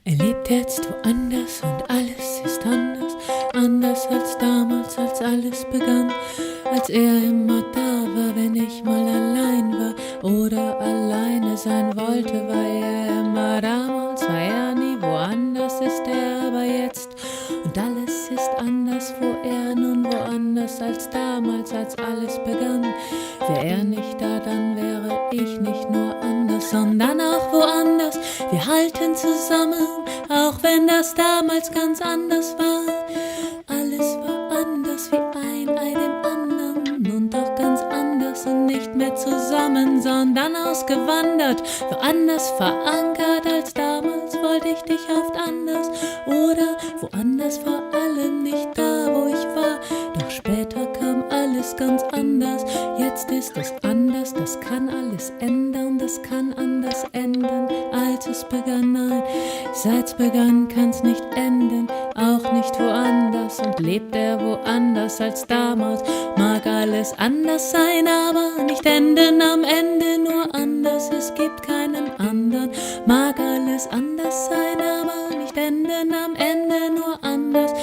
Er lebt jetzt woanders und alles ist anders, anders als damals, als alles begann, als er immer da war, wenn ich mal allein war oder alleine sein wollte, war er immer damals, war er nie woanders, ist er aber jetzt und alles ist anders, wo er nun woanders als damals, als alles begann. Wär er nicht da, dann wäre ich nicht nur anders, sondern auch woanders. Wir halten zusammen, auch wenn das damals ganz anders war. Alles war anders wie ein Ei dem anderen und auch ganz anders und nicht mehr zusammen, sondern ausgewandert, woanders verankert als damals. Wollte ich dich oft anders oder woanders, vor allem nicht da, wo ich war. Doch später kam alles ganz anders. Jetzt ist es anders, das kann alles ändern, das kann anders enden, als es begann. Nein, seit's begann kann's nicht enden, auch nicht woanders. Und lebt er woanders als damals, mag alles anders sein, aber nicht enden am Ende, nur anders. Es gibt keinen anderen, mag alles anders sein, aber nicht enden am Ende, nur anders.